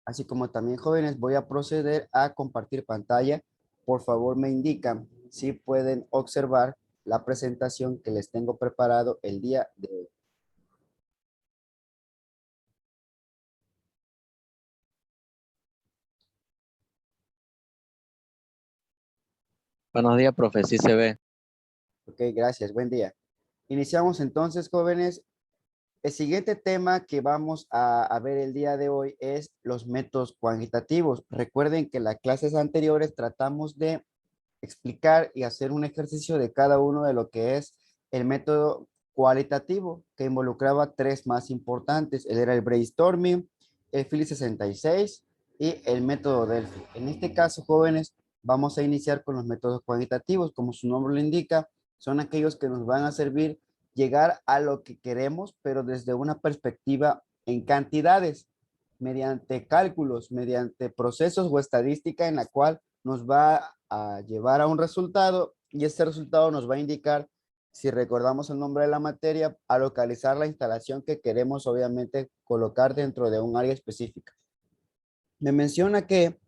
Así como también, jóvenes, voy a proceder a compartir pantalla. Por favor, me indican si pueden observar la presentación que les tengo preparado el día de hoy. Buenos días, profe, sí se ve. Ok, gracias. Buen día. Iniciamos entonces, jóvenes. El siguiente tema que vamos a ver el día de hoy es los métodos cuantitativos. Recuerden que en las clases anteriores tratamos de explicar y hacer un ejercicio de cada uno de lo que es el método cualitativo, que involucraba tres más importantes. Él era el brainstorming, el Philly 66 y el método Delphi. En este caso, jóvenes, vamos a iniciar con los métodos cuantitativos. Como su nombre lo indica, son aquellos que nos van a servir llegar a lo que queremos, pero desde una perspectiva en cantidades, mediante cálculos, mediante procesos o estadística en la cual nos va a llevar a un resultado y este resultado nos va a indicar, si recordamos el nombre de la materia, a localizar la instalación que queremos obviamente colocar dentro de un área específica. Me menciona que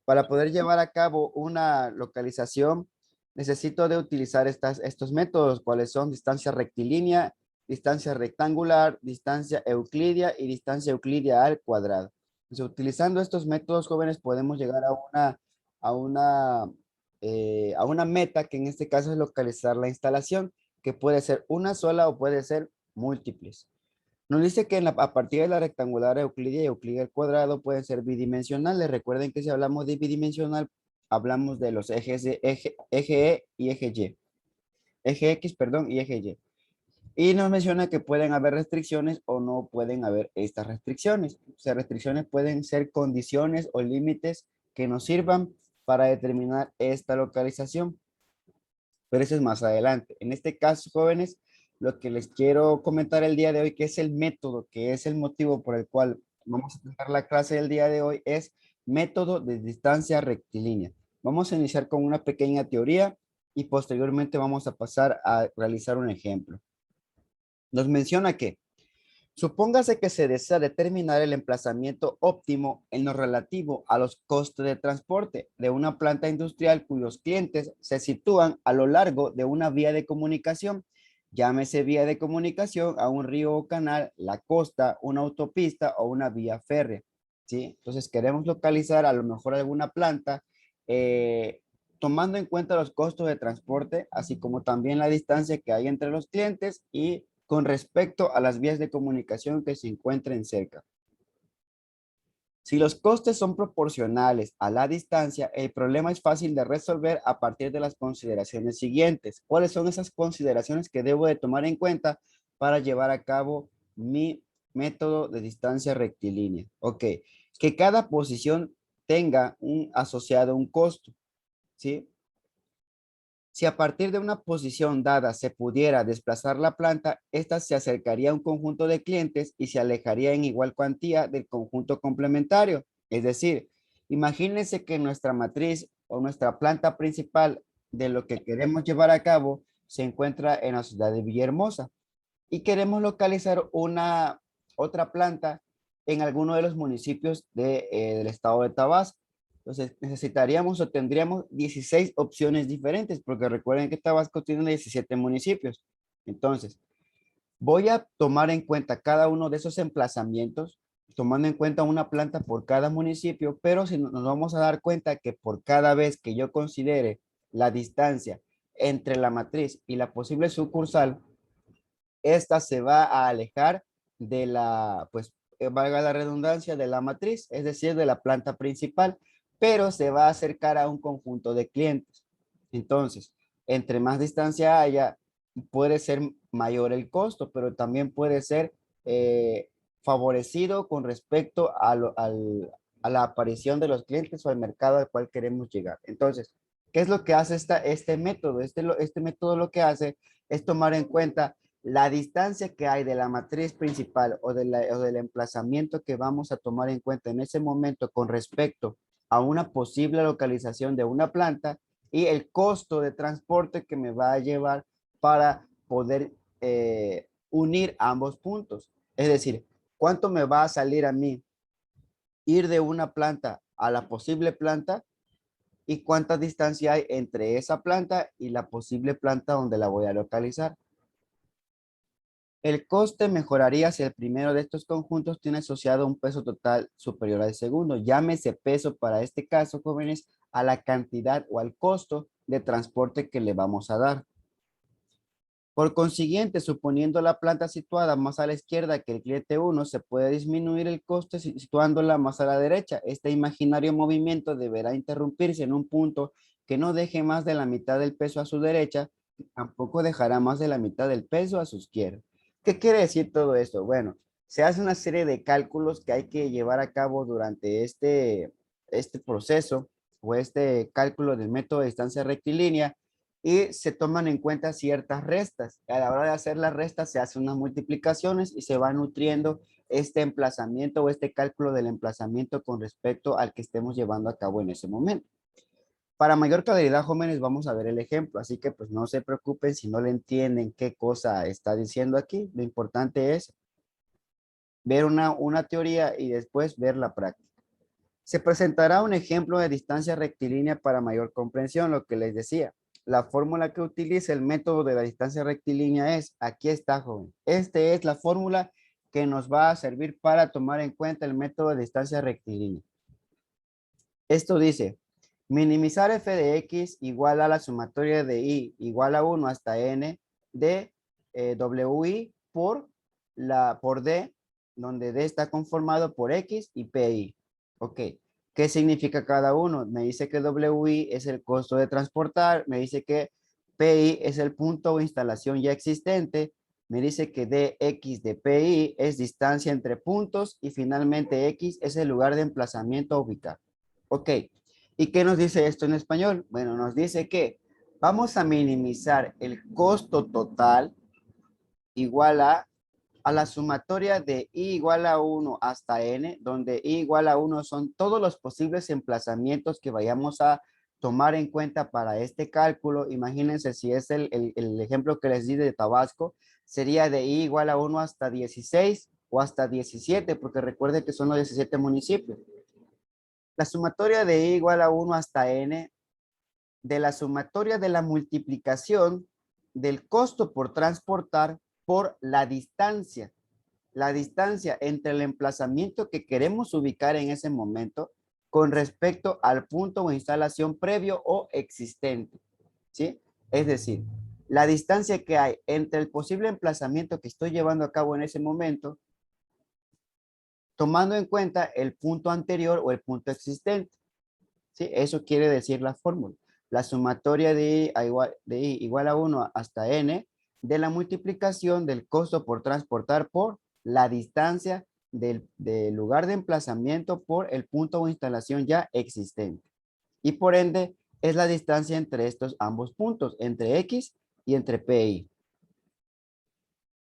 para poder llevar a cabo una localización necesito de utilizar estos métodos, cuáles son distancia rectilínea, distancia rectangular, distancia euclidia y distancia euclidia al cuadrado. Entonces, utilizando estos métodos, jóvenes, podemos llegar a una, a una meta que en este caso es localizar la instalación, que puede ser una sola o puede ser múltiples. Nos dice que a partir de la rectangular euclidia y euclidia al cuadrado pueden ser bidimensionales. Recuerden que si hablamos de bidimensional, hablamos de los ejes de eje E y eje Y. Eje X, perdón, y eje Y. Y nos menciona que pueden haber restricciones o no pueden haber estas restricciones. O sea, restricciones pueden ser condiciones o límites que nos sirvan para determinar esta localización, pero eso es más adelante. En este caso, jóvenes, lo que les quiero comentar el día de hoy, que es el método, que es el motivo por el cual vamos a tratar la clase del día de hoy, es método de distancia rectilínea. Vamos a iniciar con una pequeña teoría y posteriormente vamos a pasar a realizar un ejemplo. Nos menciona que supóngase que se desea determinar el emplazamiento óptimo en lo relativo a los costos de transporte de una planta industrial cuyos clientes se sitúan a lo largo de una vía de comunicación. Llámese vía de comunicación a un río o canal, la costa, una autopista o una vía férrea. ¿Sí? Entonces queremos localizar a lo mejor alguna planta tomando en cuenta los costos de transporte, así como también la distancia que hay entre los clientes y con respecto a las vías de comunicación que se encuentren cerca. Si los costes son proporcionales a la distancia, el problema es fácil de resolver a partir de las consideraciones siguientes. ¿Cuáles son esas consideraciones que debo de tomar en cuenta para llevar a cabo mi método de distancia rectilínea? Ok, que cada posición tenga un asociado un costo, ¿sí? Si a partir de una posición dada se pudiera desplazar la planta, ésta se acercaría a un conjunto de clientes y se alejaría en igual cuantía del conjunto complementario. Es decir, imagínense que nuestra matriz o nuestra planta principal de lo que queremos llevar a cabo se encuentra en la ciudad de Villahermosa y queremos localizar una otra planta en alguno de los municipios del estado de Tabasco. Entonces necesitaríamos o tendríamos 16 opciones diferentes, porque recuerden que Tabasco tiene 17 municipios. Entonces, voy a tomar en cuenta cada uno de esos emplazamientos, tomando en cuenta una planta por cada municipio, pero si nos vamos a dar cuenta que por cada vez que yo considere la distancia entre la matriz y la posible sucursal, esta se va a alejar de la, pues, valga la redundancia, de la matriz, es decir, de la planta principal, pero se va a acercar a un conjunto de clientes. Entonces, entre más distancia haya, puede ser mayor el costo, pero también puede ser eh, favorecido con respecto a la aparición de los clientes o al mercado al cual queremos llegar. Entonces, ¿qué es lo que hace este método? Este método lo que hace es tomar en cuenta la distancia que hay de la matriz principal o del emplazamiento que vamos a tomar en cuenta en ese momento con respecto a una posible localización de una planta y el costo de transporte que me va a llevar para poder unir ambos puntos. Es decir, ¿cuánto me va a salir a mí ir de una planta a la posible planta y cuánta distancia hay entre esa planta y la posible planta donde la voy a localizar. El coste mejoraría si el primero de estos conjuntos tiene asociado un peso total superior al segundo. Llámese peso para este caso, jóvenes, a la cantidad o al costo de transporte que le vamos a dar. Por consiguiente, suponiendo la planta situada más a la izquierda que el cliente 1, se puede disminuir el coste situándola más a la derecha. Este imaginario movimiento deberá interrumpirse en un punto que no deje más de la mitad del peso a su derecha, y tampoco dejará más de la mitad del peso a su izquierda. ¿Qué quiere decir todo esto? Bueno, se hace una serie de cálculos que hay que llevar a cabo durante este proceso o este cálculo del método de distancia rectilínea, y se toman en cuenta ciertas restas. A la hora de hacer las restas se hacen unas multiplicaciones y se va nutriendo este emplazamiento o este cálculo del emplazamiento con respecto al que estemos llevando a cabo en ese momento. Para mayor claridad, jóvenes, vamos a ver el ejemplo, así que pues no se preocupen si no le entienden qué cosa está diciendo aquí. Lo importante es ver una teoría y después ver la práctica. Se presentará un ejemplo de distancia rectilínea para mayor comprensión, lo que les decía. La fórmula que utiliza el método de la distancia rectilínea es, aquí está, joven. Esta es la fórmula que nos va a servir para tomar en cuenta el método de distancia rectilínea. Esto dice, minimizar f de x igual a la sumatoria de y igual a 1 hasta n de wi por d, donde d está conformado por x y pi. Ok, ¿qué significa cada uno? Me dice que wi es el costo de transportar, me dice que pi es el punto o instalación ya existente, me dice que dx de pi es distancia entre puntos y finalmente x es el lugar de emplazamiento a ubicar. Ok, ¿y qué nos dice esto en español? Bueno, nos dice que vamos a minimizar el costo total igual a la sumatoria de i igual a 1 hasta n, donde i igual a 1 son todos los posibles emplazamientos que vayamos a tomar en cuenta para este cálculo. Imagínense si es el ejemplo que les di de Tabasco, sería de i igual a 1 hasta 16 o hasta 17, porque recuerden que son los 17 municipios. La sumatoria de i igual a 1 hasta n de la sumatoria de la multiplicación del costo por transportar por la distancia entre el emplazamiento que queremos ubicar en ese momento con respecto al punto o instalación previo o existente, ¿sí? Es decir, la distancia que hay entre el posible emplazamiento que estoy llevando a cabo en ese momento, tomando en cuenta el punto anterior o el punto existente, ¿sí? Eso quiere decir la fórmula. La sumatoria de I igual a 1 hasta n de la multiplicación del costo por transportar por la distancia del lugar de emplazamiento por el punto o instalación ya existente. Y por ende, es la distancia entre estos ambos puntos, entre X y entre PI.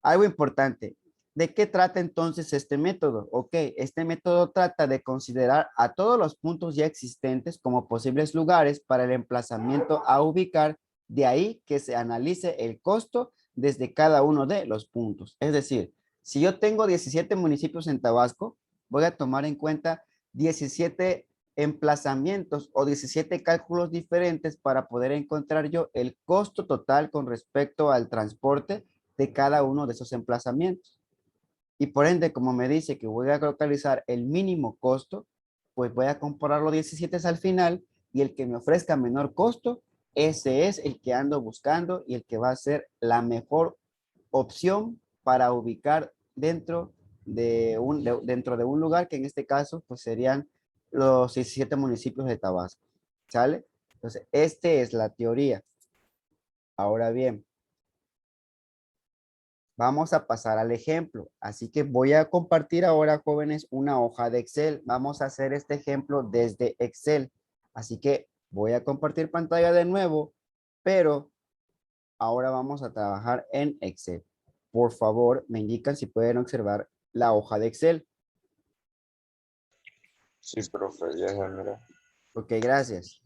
Algo importante, ¿de qué trata entonces este método? Ok, este método trata de considerar a todos los puntos ya existentes como posibles lugares para el emplazamiento a ubicar, de ahí que se analice el costo desde cada uno de los puntos. Es decir, si yo tengo 17 municipios en Tabasco, voy a tomar en cuenta 17 emplazamientos o 17 cálculos diferentes para poder encontrar yo el costo total con respecto al transporte de cada uno de esos emplazamientos. Y por ende, como me dice que voy a localizar el mínimo costo, pues voy a comparar los 17 al final y el que me ofrezca menor costo, ese es el que ando buscando y el que va a ser la mejor opción para ubicar dentro de un lugar que en este caso pues serían los 17 municipios de Tabasco. ¿Sale? Entonces, esta es la teoría. Ahora bien, vamos a pasar al ejemplo. Así que voy a compartir ahora, jóvenes, una hoja de Excel. Vamos a hacer este ejemplo desde Excel. Así que voy a compartir pantalla de nuevo, pero ahora vamos a trabajar en Excel. Por favor, me indican si pueden observar la hoja de Excel. Sí, profe, ya se mira. Ok, gracias.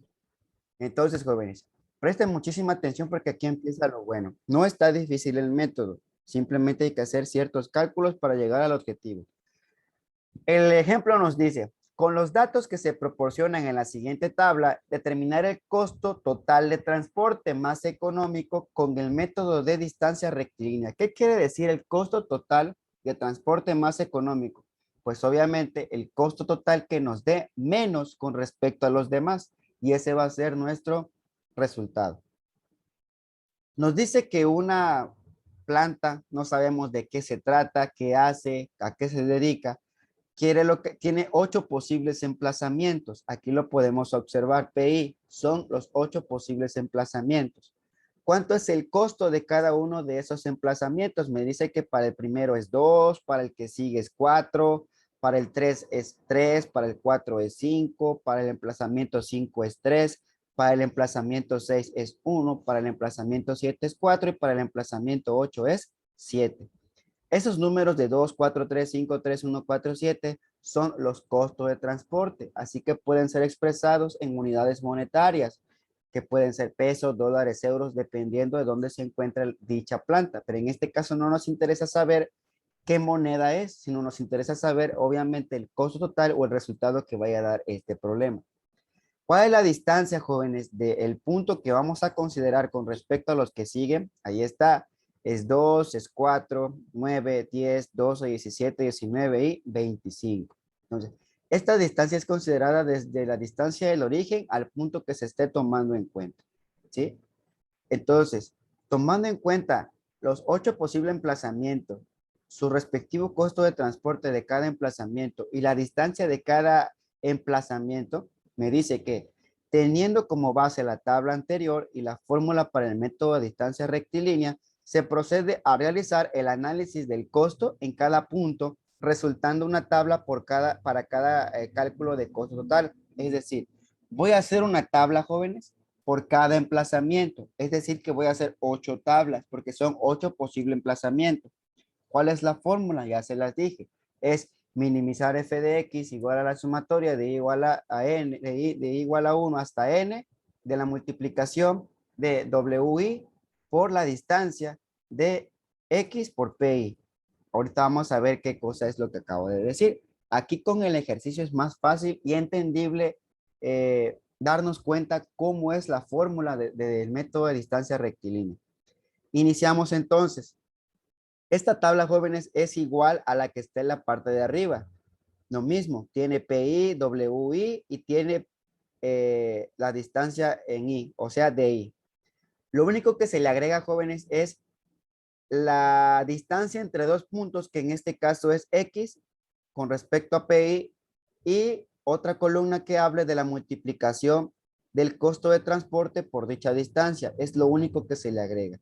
Entonces, jóvenes, presten muchísima atención porque aquí empieza lo bueno. No está difícil el método. Simplemente hay que hacer ciertos cálculos para llegar al objetivo. El ejemplo nos dice, Con los datos que se proporcionan en la siguiente tabla, determinar el costo total de transporte más económico con el método de distancia rectilínea. ¿Qué quiere decir el costo total de transporte más económico? Pues obviamente el costo total que nos dé menos con respecto a los demás, y ese va a ser nuestro resultado. Nos dice que una planta, no sabemos de qué se trata, qué hace, a qué se dedica, tiene 8 posibles emplazamientos. Aquí lo podemos observar. PI son los 8 posibles emplazamientos. ¿Cuánto es el costo de cada uno de esos emplazamientos? Me dice que para el primero es 2, para el que sigue es 4, para el 3 es 3, para el 4 es 5, para el emplazamiento 5 es 3, para el emplazamiento 6 es 1, para el emplazamiento 7 es 4 y para el emplazamiento 8 es 7. Esos números de 2, 4, 3, 5, 3, 1, 4, 7 son los costos de transporte, así que pueden ser expresados en unidades monetarias, que pueden ser pesos, dólares, euros, dependiendo de dónde se encuentra dicha planta. Pero en este caso no nos interesa saber qué moneda es, sino nos interesa saber, obviamente, el costo total o el resultado que vaya a dar este problema. ¿Cuál es la distancia, jóvenes, del punto que vamos a considerar con respecto a los que siguen? Ahí está. Es 2, es 4, 9, 10, 12, 17, 19 y 25. Entonces, esta distancia es considerada desde la distancia del origen al punto que se esté tomando en cuenta. ¿Sí? Entonces, tomando en cuenta los 8 posibles emplazamientos, su respectivo costo de transporte de cada emplazamiento y la distancia de cada emplazamiento, me dice que teniendo como base la tabla anterior y la fórmula para el método de distancia rectilínea, se procede a realizar el análisis del costo en cada punto, resultando una tabla para cada cálculo de costo total. Es decir, voy a hacer una tabla, jóvenes, por cada emplazamiento. Es decir, que voy a hacer 8 tablas porque son 8 posibles emplazamientos. ¿Cuál es la fórmula? Ya se las dije. Es minimizar f de x igual a la sumatoria de igual a n, de igual a 1 hasta n de la multiplicación de wi por la distancia de x por pi. Ahorita vamos a ver qué cosa es lo que acabo de decir. Aquí con el ejercicio es más fácil y entendible darnos cuenta cómo es la fórmula del método de distancia rectilínea. Iniciamos entonces. Esta tabla, jóvenes, es igual a la que está en la parte de arriba. Lo mismo, tiene PI, WI y tiene la distancia en I, o sea, DI. Lo único que se le agrega, jóvenes, es la distancia entre dos puntos, que en este caso es X con respecto a PI, y otra columna que hable de la multiplicación del costo de transporte por dicha distancia. Es lo único que se le agrega.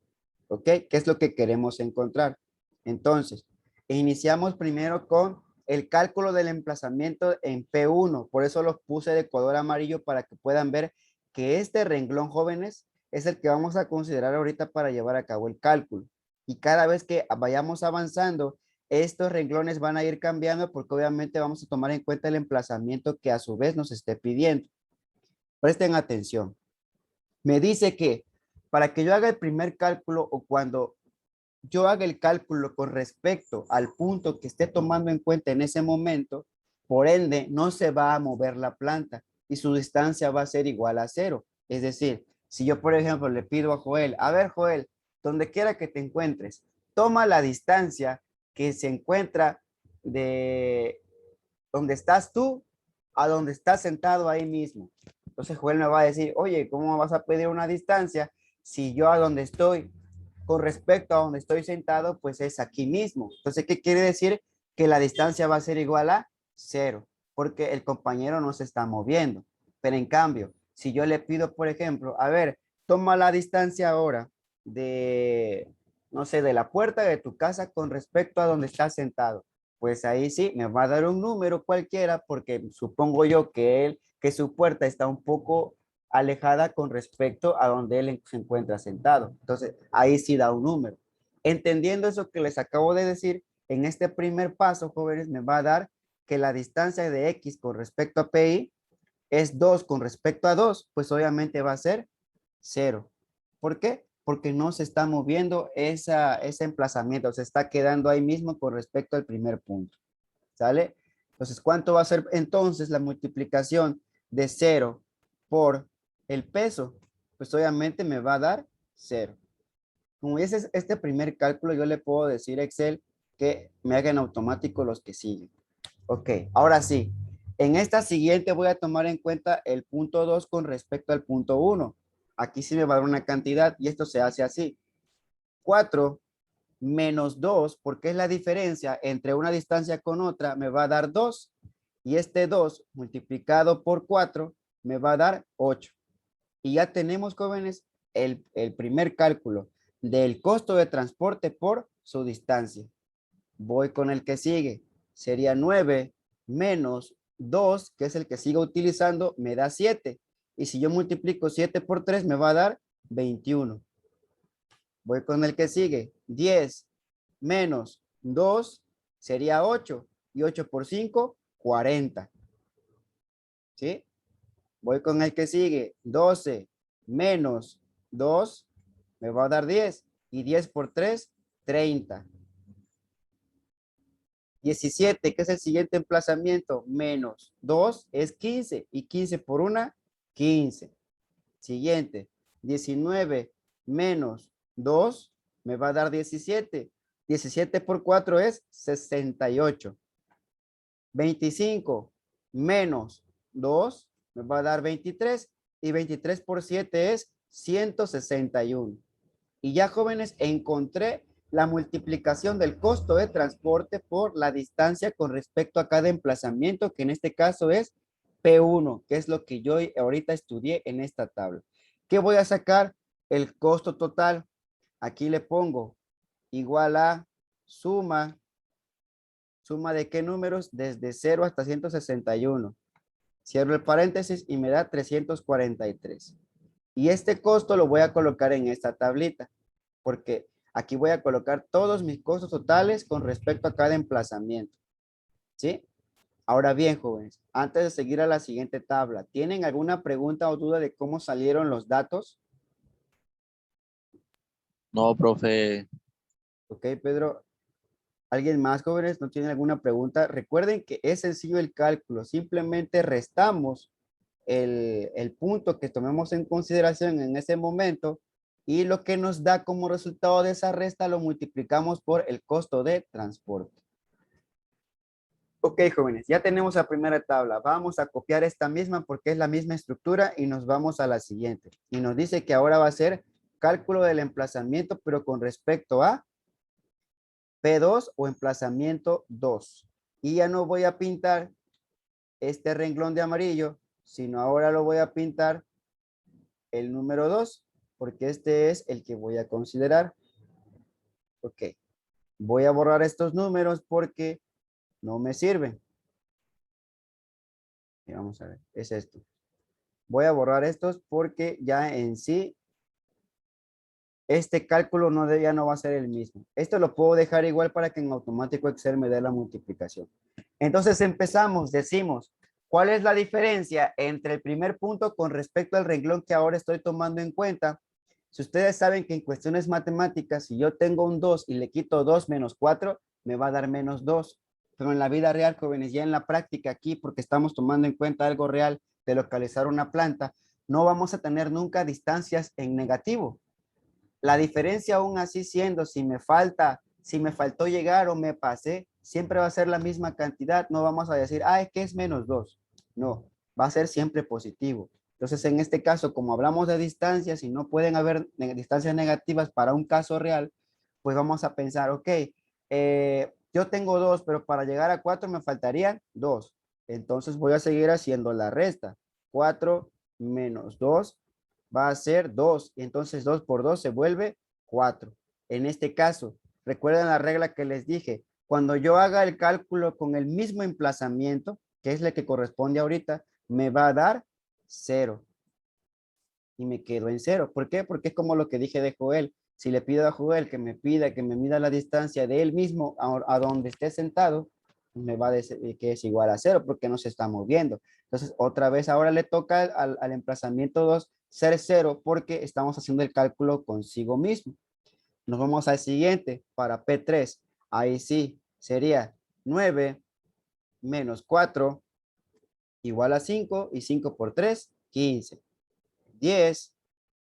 ¿Ok? ¿Qué es lo que queremos encontrar? Entonces, iniciamos primero con el cálculo del emplazamiento en P1. Por eso los puse de color amarillo para que puedan ver que este renglón, jóvenes, es el que vamos a considerar ahorita para llevar a cabo el cálculo. Y cada vez que vayamos avanzando, estos renglones van a ir cambiando porque obviamente vamos a tomar en cuenta el emplazamiento que a su vez nos esté pidiendo. Presten atención. Me dice que para que yo haga el primer cálculo o cuando yo haga el cálculo con respecto al punto que esté tomando en cuenta en ese momento, por ende no se va a mover la planta y su distancia va a ser igual a 0. Es decir, si yo por ejemplo le pido a Joel, a ver Joel, donde quiera que te encuentres, toma la distancia que se encuentra de donde estás tú a donde estás sentado ahí mismo. Entonces Joel me va a decir, oye, ¿cómo vas a pedir una distancia si yo a donde estoy con respecto a donde estoy sentado, pues es aquí mismo? Entonces, ¿qué quiere decir? Que la distancia va a ser igual a 0, porque el compañero no se está moviendo. Pero en cambio, si yo le pido, por ejemplo, a ver, toma la distancia ahora de, no sé, de la puerta de tu casa con respecto a donde estás sentado, pues ahí sí me va a dar un número cualquiera porque supongo yo que su puerta está un poco alejada con respecto a donde él se encuentra sentado. Entonces, ahí sí da un número. Entendiendo eso que les acabo de decir, en este primer paso, jóvenes, me va a dar que la distancia de X con respecto a PI es 2 con respecto a 2, pues obviamente va a ser 0. ¿Por qué? Porque no se está moviendo ese emplazamiento, se está quedando ahí mismo con respecto al primer punto. ¿Sale? Entonces, ¿cuánto va a ser entonces la multiplicación de 0 por el peso? Pues obviamente me va a dar 0. Como ese es este primer cálculo, yo le puedo decir a Excel que me haga en automático los que siguen. Ok, ahora sí. En esta siguiente voy a tomar en cuenta el punto 2 con respecto al punto 1. Aquí sí me va a dar una cantidad y esto se hace así. 4 menos 2, porque es la diferencia entre una distancia con otra, me va a dar 2. Y este 2 multiplicado por 4 me va a dar 8. Y ya tenemos, jóvenes, el primer cálculo del costo de transporte por su distancia. Voy con el que sigue. Sería 9 menos 2, que es el que sigo utilizando, me da 7. Y si yo multiplico 7 por 3, me va a dar 21. Voy con el que sigue. 10 menos 2 sería 8. Y 8 por 5, 40. ¿Sí? Voy con el que sigue. 12 menos 2 me va a dar 10. Y 10 por 3, 30. 17, que es el siguiente emplazamiento, menos 2 es 15. Y 15 por 1, 15. Siguiente. 19 menos 2 me va a dar 17. 17 por 4 es 68. 25 menos 2 me va a dar 23. Y 23 por 7 es 161. Y ya, jóvenes, encontré la multiplicación del costo de transporte por la distancia con respecto a cada emplazamiento, que en este caso es P1, que es lo que yo ahorita estudié en esta tabla. ¿Qué voy a sacar? El costo total. Aquí le pongo igual a suma. ¿Suma de qué números? Desde 0 hasta 161. Cierro el paréntesis y me da 343. Y este costo lo voy a colocar en esta tablita, porque aquí voy a colocar todos mis costos totales con respecto a cada emplazamiento. ¿Sí? Ahora bien, jóvenes, antes de seguir a la siguiente tabla, ¿tienen alguna pregunta o duda de cómo salieron los datos? No, profe. Ok, Pedro. ¿Alguien más, jóvenes? ¿No tienen alguna pregunta? Recuerden que es sencillo el cálculo. Simplemente restamos el punto que tomemos en consideración en ese momento y lo que nos da como resultado de esa resta lo multiplicamos por el costo de transporte. Ok, jóvenes, ya tenemos la primera tabla. Vamos a copiar esta misma porque es la misma estructura y nos vamos a la siguiente. Y nos dice que ahora va a ser cálculo del emplazamiento, pero con respecto a P2 o emplazamiento 2. Y ya no voy a pintar este renglón de amarillo, sino ahora lo voy a pintar el número 2, porque este es el que voy a considerar. Ok, voy a borrar estos números porque no me sirven. Y vamos a ver, es esto. Voy a borrar estos porque ya en sí este cálculo ya no va a ser el mismo. Esto lo puedo dejar igual para que en automático Excel me dé la multiplicación. Entonces empezamos, decimos, ¿cuál es la diferencia entre el primer punto con respecto al renglón que ahora estoy tomando en cuenta? Si ustedes saben que en cuestiones matemáticas, si yo tengo un 2 y le quito 2 menos 4, me va a dar menos 2. Pero en la vida real, jóvenes, ya en la práctica aquí, porque estamos tomando en cuenta algo real de localizar una planta, no vamos a tener nunca distancias en negativo. La diferencia aún así siendo, si me faltó llegar o me pasé, siempre va a ser la misma cantidad. No vamos a decir, es que es menos 2. No, va a ser siempre positivo. Entonces, en este caso, como hablamos de distancias y no pueden haber distancias negativas para un caso real, pues vamos a pensar, ok, yo tengo 2, pero para llegar a 4 me faltarían 2. Entonces voy a seguir haciendo la resta. 4 menos 2 va a ser 2. Y entonces 2 por 2 se vuelve 4. En este caso, recuerden la regla que les dije. Cuando yo haga el cálculo con el mismo emplazamiento, que es el que corresponde ahorita, me va a dar 0. Y me quedo en 0. ¿Por qué? Porque es como lo que dije de Joel. Si le pido a Joel que me pida, que me mida la distancia de él mismo a donde esté sentado, me va a decir que es igual a 0 porque no se está moviendo. Entonces, otra vez ahora le toca al emplazamiento 2 ser 0 porque estamos haciendo el cálculo consigo mismo. Nos vamos al siguiente para P3. Ahí sí, sería 9 menos 4 igual a 5 y 5 por 3, 15. 10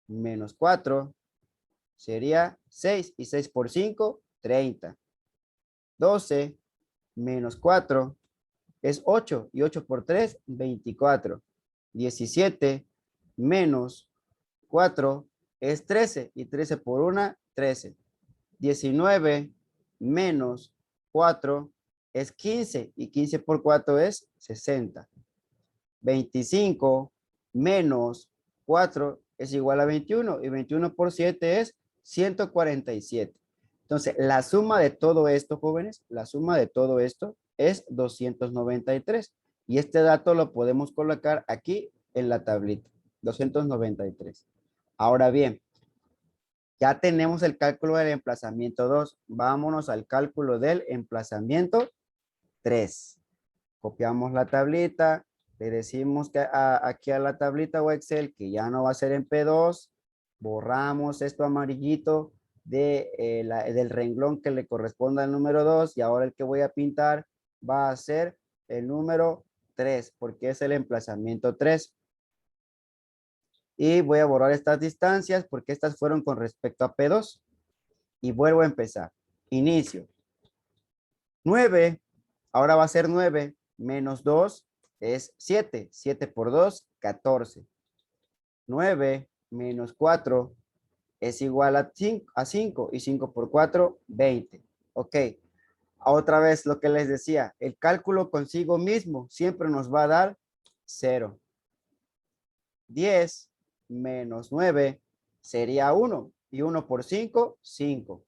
menos 4 sería 6 y 6 por 5, 30. 12 menos 4 es 8 y 8 por 3, 24. 17 menos 4 es 13 y 13 por 1, 13. 19 menos 4 es 15 y 15 por 4 es 60. 25 menos 4 es igual a 21 y 21 por 7 es 147. Entonces, la suma de todo esto, jóvenes, la suma de todo esto es 293. Y este dato lo podemos colocar aquí en la tablita, 293. Ahora bien, ya tenemos el cálculo del emplazamiento 2. Vámonos al cálculo del emplazamiento 3. Copiamos la tablita, le decimos que aquí a la tablita o Excel que ya no va a ser en P2, borramos esto amarillito del renglón que le corresponda al número 2 y ahora el que voy a pintar va a ser el número 3 porque es el emplazamiento 3. Y voy a borrar estas distancias porque estas fueron con respecto a P2 y vuelvo a empezar. Inicio. 9, ahora va a ser 9 menos 2 es 7. 7 por 2, 14. 9 menos 4 es igual a 5 y 5 por 4, 20. Ok. Otra vez lo que les decía, el cálculo consigo mismo siempre nos va a dar 0. 10 menos 9 sería 1 y 1 por 5, 5.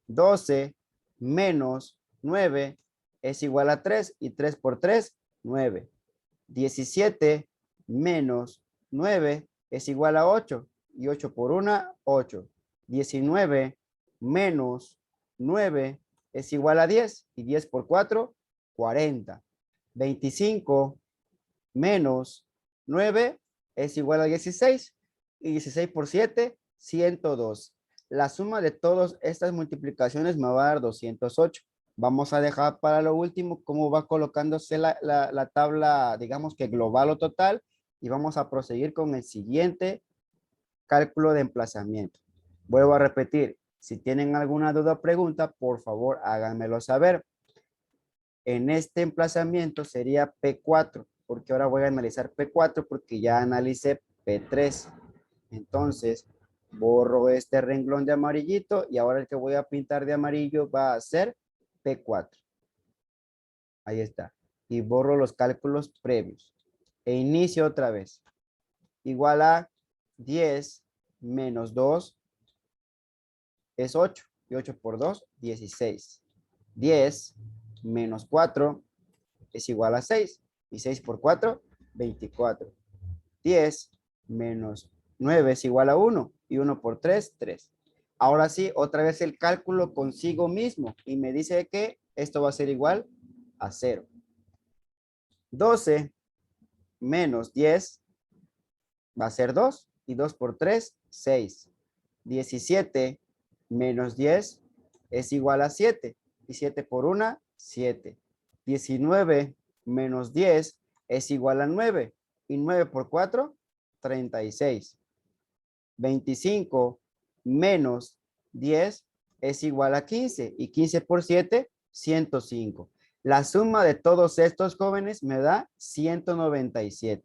12 menos 9 es igual a 3 y 3 por 3, 9. 17 menos 9 es igual a 8 y 8 por 1, 8. 19 menos 9 es igual a 10 y 10 por 4, 40. 25 menos 9 es igual a 16 y 16 por 7, 102. La suma de todas estas multiplicaciones me va a dar 208. Vamos a dejar para lo último cómo va colocándose la tabla, digamos que global o total, y vamos a proseguir con el siguiente cálculo de emplazamiento. Vuelvo a repetir, si tienen alguna duda o pregunta, por favor háganmelo saber. En este emplazamiento sería P4, porque ahora voy a analizar P4 porque ya analicé P3. Entonces, borro este renglón de amarillito y ahora el que voy a pintar de amarillo va a ser P4. Ahí está. Y borro los cálculos previos. E inicio otra vez. Igual a 10 menos 2 es 8. Y 8 por 2, 16. 10 menos 4 es igual a 6. Y 6 por 4, 24. 10 menos 9 es igual a 1. Y 1 por 3, 3. Ahora sí, otra vez el cálculo consigo mismo. Y me dice que esto va a ser igual a 0. 12 menos 10 va a ser 2. Y 2 por 3, 6. 17 menos 10 es igual a 7. Y 7 por 1, 7. 19 menos 10 es igual a 9. Y 9 por 4, 36. 25 menos 10 es igual a 15. Y 15 por 7, 105. La suma de todos estos jóvenes me da 197.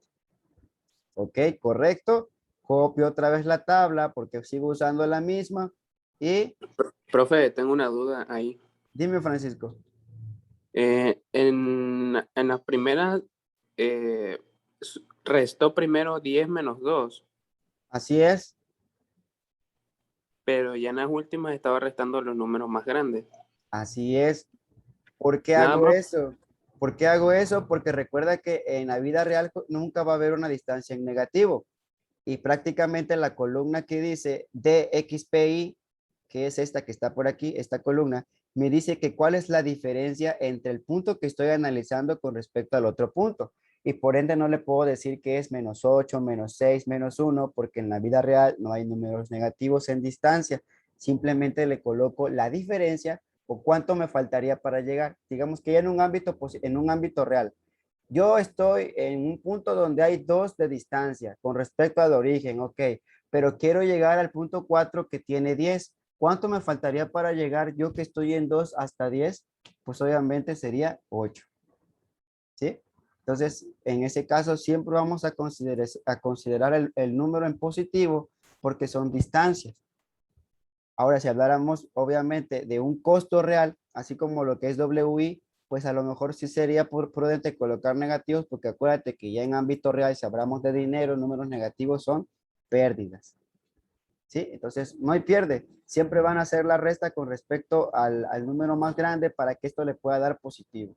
Ok, correcto. Copio otra vez la tabla porque sigo usando la misma. Y Profe, tengo una duda ahí. dime, Francisco. En las primeras, restó primero 10 menos 2, Así es. pero ya en las últimas estaba restando los números más grandes. Así es. ¿Por qué Nada hago más. eso? ¿Por qué hago eso? Porque recuerda que en la vida real nunca va a haber una distancia en negativo. Y prácticamente la columna que dice DXPI, que es esta que está por aquí, esta columna, me dice que cuál es la diferencia entre el punto que estoy analizando con respecto al otro punto. Y por ende no le puedo decir que es menos 8, menos 6, menos 1, porque en la vida real no hay números negativos en distancia. Simplemente le coloco la diferencia ¿O cuánto me faltaría para llegar? Digamos que ya en un ámbito real. Yo estoy en un punto donde hay 2 de distancia con respecto al origen, ok, pero quiero llegar al punto 4 que tiene 10. ¿Cuánto me faltaría para llegar yo que estoy en 2 hasta 10? Pues obviamente sería 8, ¿sí? Entonces, en ese caso, siempre vamos a considerar el número en positivo porque son distancias. Ahora, si habláramos obviamente de un costo real, así como lo que es WI, pues a lo mejor sí sería prudente colocar negativos, porque acuérdate que ya en ámbito real, si hablamos de dinero, números negativos son pérdidas. ¿Sí? Entonces, no hay pierde. Siempre van a hacer la resta con respecto al número más grande para que esto le pueda dar positivo.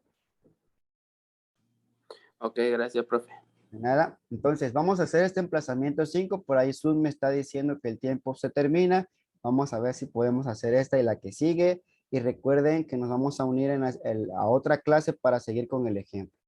Ok, gracias, profe. De nada. Entonces, vamos a hacer este emplazamiento 5. Por ahí Zoom me está diciendo que el tiempo se termina. Vamos a ver si podemos hacer esta y la que sigue. Y recuerden que nos vamos a unir a otra clase para seguir con el ejemplo.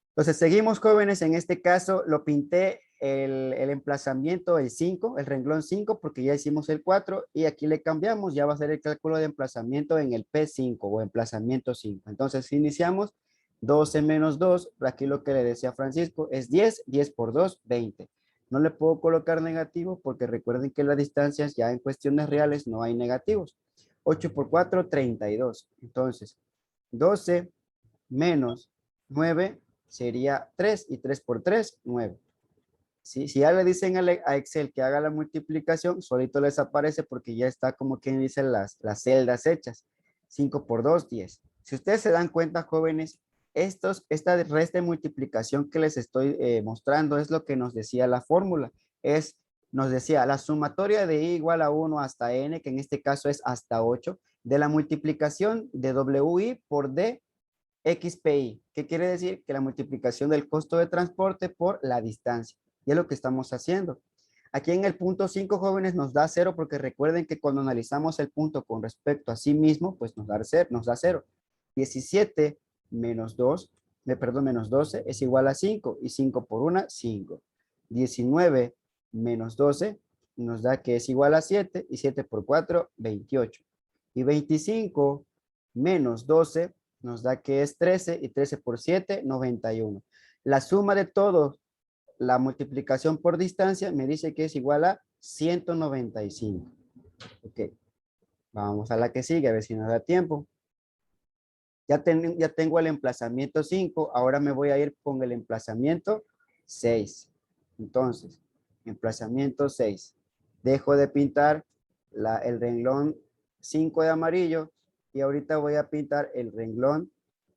Entonces, seguimos, jóvenes. En este caso, lo pinté el emplazamiento, el 5, el renglón 5, porque ya hicimos el 4. Y aquí le cambiamos. Ya va a ser el cálculo de emplazamiento en el P5 o emplazamiento 5. Entonces, iniciamos. 12 menos 2, aquí lo que le decía Francisco, es 10, 10 por 2, 20. No le puedo colocar negativo porque recuerden que las distancias ya en cuestiones reales no hay negativos. 8 por 4, 32. Entonces, 12 menos 9 sería 3 y 3 por 3, 9. ¿Sí? Si ya le dicen a Excel que haga la multiplicación, solito les aparece porque ya está como quien dice las celdas hechas. 5 por 2, 10. Si ustedes se dan cuenta, jóvenes, esta resta de multiplicación que les estoy mostrando es lo que nos decía la fórmula. Nos decía la sumatoria de i igual a 1 hasta n, que en este caso es hasta 8, de la multiplicación de wi por d XPI. ¿Qué quiere decir? Que la multiplicación del costo de transporte por la distancia. Y es lo que estamos haciendo. Aquí en el punto 5, jóvenes, nos da 0 porque recuerden que cuando analizamos el punto con respecto a sí mismo, pues nos da 0. 17 menos 2, menos 12 es igual a 5 y 5 por 1, 5. 19 menos 12 nos da que es igual a 7 y 7 por 4, 28. Y 25 menos 12 nos da que es 13 y 13 por 7, 91. La suma de todos, la multiplicación por distancia, me dice que es igual a 195. Ok, vamos a la que sigue, a ver si nos da tiempo. Ya tengo el emplazamiento 5, ahora me voy a ir con el emplazamiento 6. Entonces, emplazamiento 6. Dejo de pintar el renglón 5 de amarillo y ahorita voy a pintar el renglón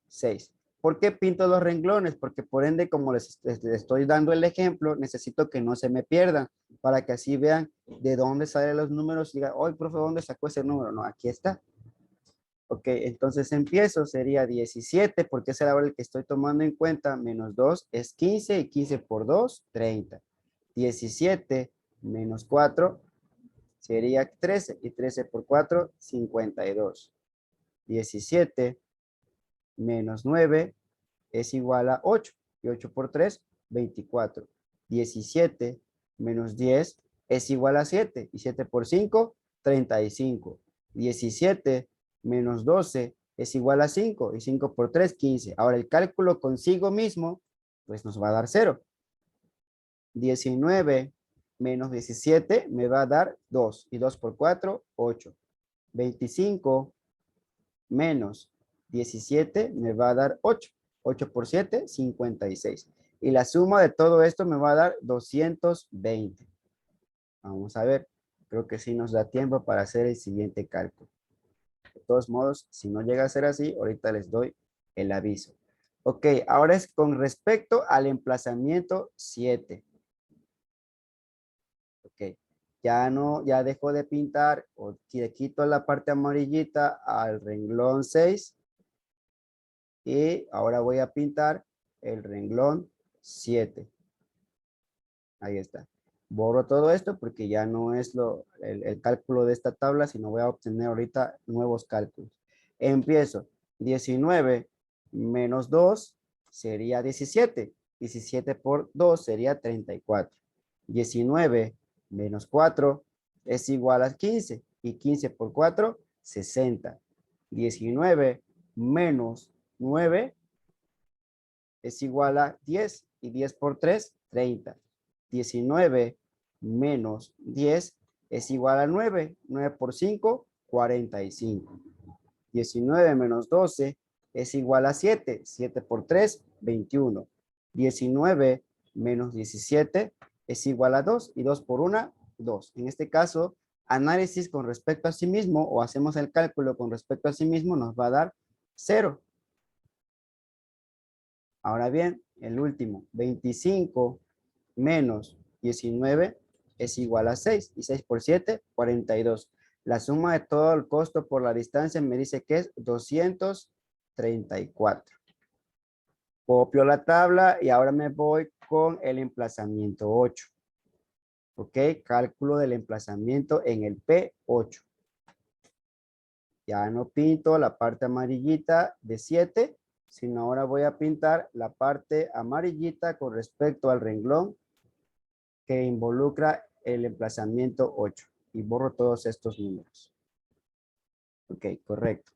6. ¿Por qué pinto los renglones? Porque por ende, como les estoy dando el ejemplo, necesito que no se me pierdan para que así vean de dónde salen los números y digan, oye, profe, ¿dónde sacó ese número? No, aquí está. Ok, entonces empiezo, sería 17, porque es ahora el que estoy tomando en cuenta, menos 2 es 15 y 15 por 2, 30. 17 menos 4 sería 13 y 13 por 4, 52. 17 menos 9 es igual a 8 y 8 por 3, 24. 17 menos 10 es igual a 7 y 7 por 5, 35. 17 menos 12 es igual a 5 y 5 por 3, 15. Ahora el cálculo consigo mismo, pues nos va a dar 0. 19 menos 17 me va a dar 2 y 2 por 4, 8. 25 menos 17 me va a dar 8. 8 por 7, 56. Y la suma de todo esto me va a dar 220. Vamos a ver. Creo que sí nos da tiempo para hacer el siguiente cálculo. De todos modos, si no llega a ser así, ahorita les doy el aviso. Ok, ahora es con respecto al emplazamiento 7. Ok, ya dejo de pintar o le quito la parte amarillita al renglón 6 y ahora voy a pintar el renglón 7. Ahí está. Borro todo esto porque ya no es el cálculo de esta tabla, sino voy a obtener ahorita nuevos cálculos. Empiezo. 19 menos 2 sería 17. 17 por 2 sería 34. 19 menos 4 es igual a 15. Y 15 por 4, 60. 19 menos 9 es igual a 10. Y 10 por 3, 30. 19 menos 10 es igual a 9. 9 por 5, 45. 19 menos 12 es igual a 7. 7 por 3, 21. 19 menos 17 es igual a 2. Y 2 por 1, 2. En este caso, análisis con respecto a sí mismo o hacemos el cálculo con respecto a sí mismo nos va a dar 0. Ahora bien, el último, 25 menos 19 es igual a 6. Y 6 por 7, 42. La suma de todo el costo por la distancia me dice que es 234. Copio la tabla y ahora me voy con el emplazamiento 8. Ok, cálculo del emplazamiento en el P8. Ya no pinto la parte amarillita de 7, sino ahora voy a pintar la parte amarillita con respecto al renglón que involucra el emplazamiento 8. Y borro todos estos números. Ok, correcto.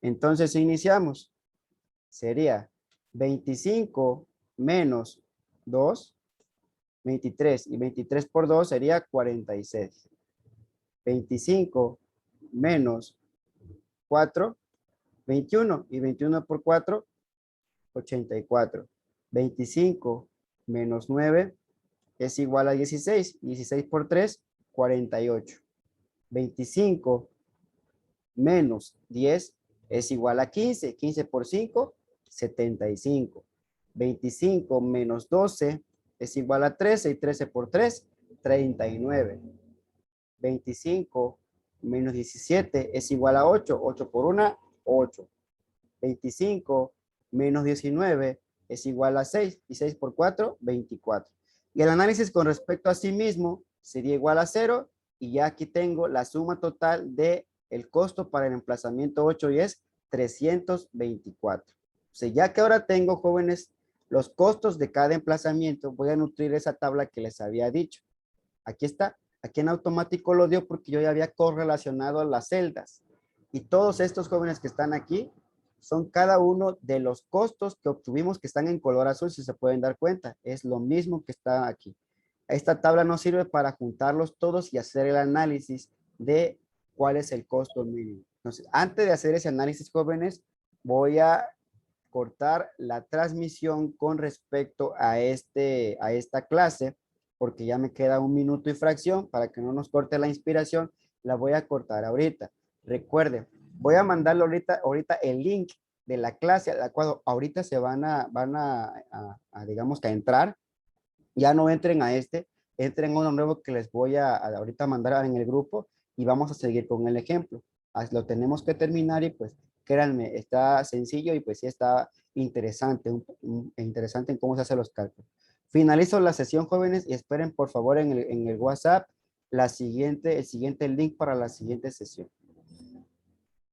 Entonces iniciamos. Sería 25 menos 2, 23. Y 23 por 2 sería 46. 25 menos 4, 21. Y 21 por 4, 84. 25 menos 9 es igual a 16. 16 por 3, 48. 25 menos 10 es igual a 15. 15 por 5, 75. 25 menos 12 es igual a 13. Y 13 por 3, 39. 25 menos 17 es igual a 8. 8 por 1, 8. 25 menos 19 es igual a 6. Y 6 por 4, 24. Y el análisis con respecto a sí mismo sería igual a 0. Y ya aquí tengo la suma total de el costo para el emplazamiento 8 y es 324. O sea, ya que ahora tengo, jóvenes, los costos de cada emplazamiento, voy a nutrir esa tabla que les había dicho. Aquí está. Aquí en automático lo dio porque yo ya había correlacionado las celdas. Y todos estos jóvenes que están aquí son cada uno de los costos que obtuvimos que están en color azul, si se pueden dar cuenta. Es lo mismo que está aquí. Esta tabla nos sirve para juntarlos todos y hacer el análisis de cuál es el costo mínimo. Entonces, antes de hacer ese análisis, jóvenes, voy a cortar la transmisión con respecto a esta clase, porque ya me queda 1 minuto y fracción para que no nos corte la inspiración. La voy a cortar ahorita. Recuerden, voy a mandarle ahorita el link de la clase a la cual ahorita se van a digamos que a entrar. Ya no entren a entren a uno nuevo que les voy a ahorita mandar en el grupo y vamos a seguir con el ejemplo. Lo tenemos que terminar y pues créanme, está sencillo y pues sí está interesante, interesante en cómo se hacen los cálculos. Finalizo la sesión, jóvenes, y esperen por favor en el WhatsApp el siguiente link para la siguiente sesión.